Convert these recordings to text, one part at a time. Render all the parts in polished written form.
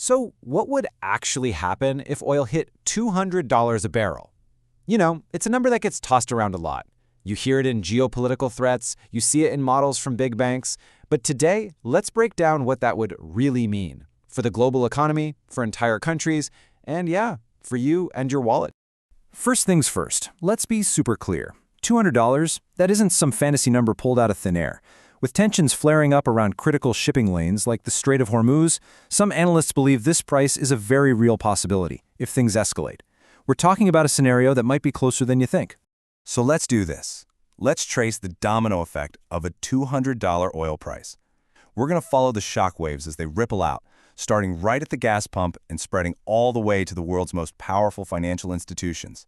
So what would actually happen if oil hit $200 a barrel? It's a number that gets tossed around a lot. You hear it in geopolitical threats, you see it in models from big banks, but today, let's break down what that would really mean for the global economy, for entire countries, and yeah, for you and your wallet. First things first, let's be super clear. $200, that isn't some fantasy number pulled out of thin air. With tensions flaring up around critical shipping lanes like the Strait of Hormuz, some analysts believe this price is a very real possibility if things escalate. We're talking about a scenario that might be closer than you think. So let's do this. Let's trace the domino effect of a $200 oil price. We're going to follow the shock waves as they ripple out, starting right at the gas pump and spreading all the way to the world's most powerful financial institutions.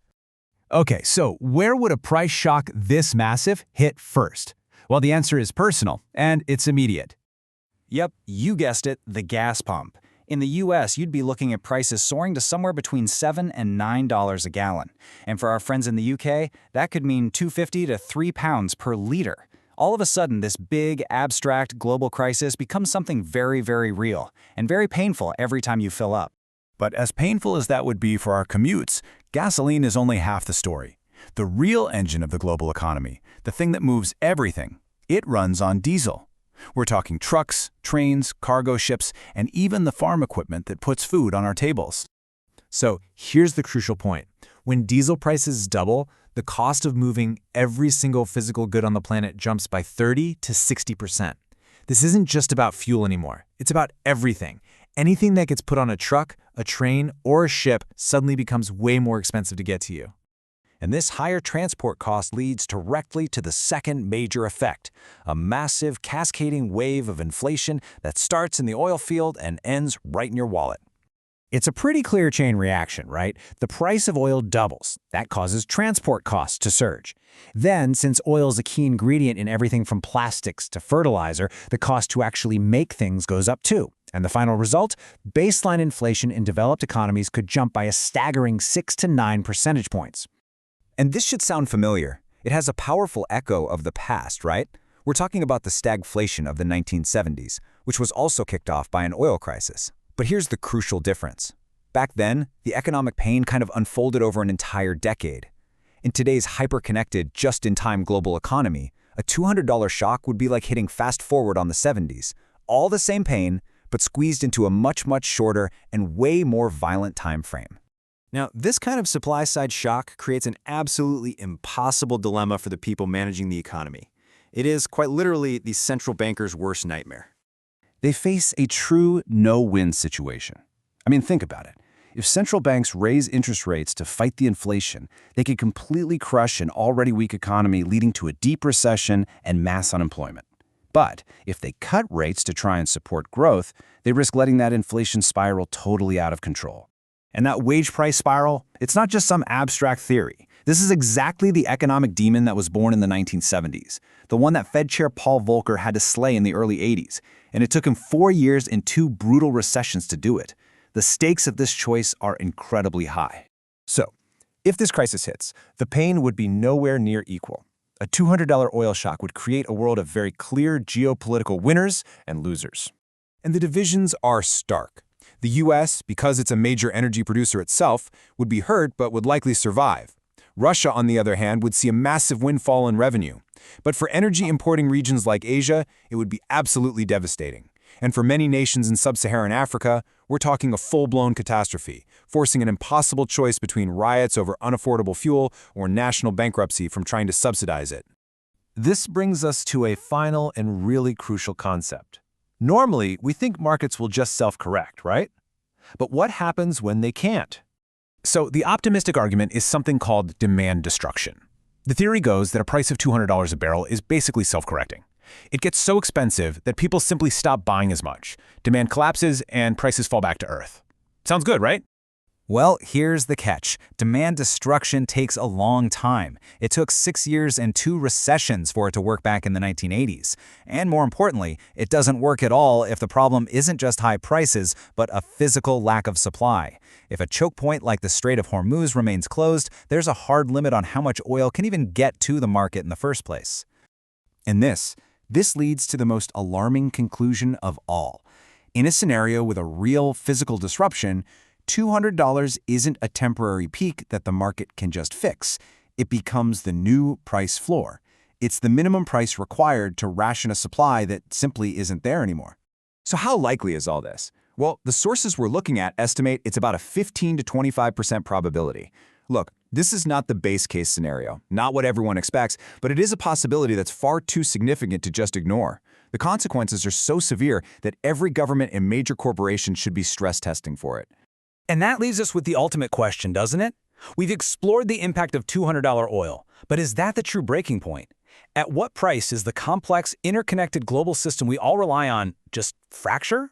Okay, so where would a price shock this massive hit first? Well, the answer is personal, and it's immediate. Yep, you guessed it, the gas pump. In the US, you'd be looking at prices soaring to somewhere between $7 and $9 a gallon. And for our friends in the UK, that could mean £2.50 to £3 per liter. All of a sudden, this big, abstract global crisis becomes something very, very real and very painful every time you fill up. But as painful as that would be for our commutes, gasoline is only half the story. The real engine of the global economy, the thing that moves everything, it runs on diesel. We're talking trucks, trains, cargo ships, and even the farm equipment that puts food on our tables. So here's the crucial point. When diesel prices double, the cost of moving every single physical good on the planet jumps by 30 to 60%. This isn't just about fuel anymore. It's about everything. Anything that gets put on a truck, a train, or a ship suddenly becomes way more expensive to get to you. And this higher transport cost leads directly to the second major effect, a massive cascading wave of inflation that starts in the oil field and ends right in your wallet. It's a pretty clear chain reaction, right? The price of oil doubles. That causes transport costs to surge. Then, since oil is a key ingredient in everything from plastics to fertilizer, the cost to actually make things goes up too. And the final result? Baseline inflation in developed economies could jump by a staggering 6 to 9 percentage points. And this should sound familiar. It has a powerful echo of the past, right? We're talking about the stagflation of the 1970s, which was also kicked off by an oil crisis. But here's the crucial difference. Back then, the economic pain kind of unfolded over an entire decade. In today's hyper-connected, just-in-time global economy, a $200 shock would be like hitting fast forward on the 70s. All the same pain, but squeezed into a much, much shorter and way more violent time frame. Now, this kind of supply-side shock creates an absolutely impossible dilemma for the people managing the economy. It is, quite literally, the central banker's worst nightmare. They face a true no-win situation. I mean, think about it. If central banks raise interest rates to fight the inflation, they could completely crush an already weak economy, leading to a deep recession and mass unemployment. But if they cut rates to try and support growth, they risk letting that inflation spiral totally out of control. And that wage price spiral, it's not just some abstract theory. This is exactly the economic demon that was born in the 1970s, the one that Fed Chair Paul Volcker had to slay in the early 80s, and it took him 4 years and 2 brutal recessions to do it. The stakes of this choice are incredibly high. So, if this crisis hits, the pain would be nowhere near equal. A $200 oil shock would create a world of very clear geopolitical winners and losers. And the divisions are stark. The U.S., because it's a major energy producer itself, would be hurt but would likely survive. Russia, on the other hand, would see a massive windfall in revenue. But for energy-importing regions like Asia, it would be absolutely devastating. And for many nations in sub-Saharan Africa, we're talking a full-blown catastrophe, forcing an impossible choice between riots over unaffordable fuel or national bankruptcy from trying to subsidize it. This brings us to a final and really crucial concept. Normally, we think markets will just self-correct, right? But what happens when they can't? So the optimistic argument is something called demand destruction. The theory goes that a price of $200 a barrel is basically self-correcting. It gets so expensive that people simply stop buying as much. Demand collapses and prices fall back to earth. Sounds good, right? Well, here's the catch. Demand destruction takes a long time. It took 6 years and 2 recessions for it to work back in the 1980s. And more importantly, it doesn't work at all if the problem isn't just high prices, but a physical lack of supply. If a choke point like the Strait of Hormuz remains closed, there's a hard limit on how much oil can even get to the market in the first place. And this leads to the most alarming conclusion of all. In a scenario with a real physical disruption, $200 isn't a temporary peak that the market can just fix. It becomes the new price floor. It's the minimum price required to ration a supply that simply isn't there anymore. So how likely is all this? Well, the sources we're looking at estimate it's about a 15 to 25% probability. Look, this is not the base case scenario, not what everyone expects, but it is a possibility that's far too significant to just ignore. The consequences are so severe that every government and major corporation should be stress testing for it. And that leaves us with the ultimate question, doesn't it? We've explored the impact of $200 oil, but is that the true breaking point? At what price is the complex, interconnected global system we all rely on just fracture?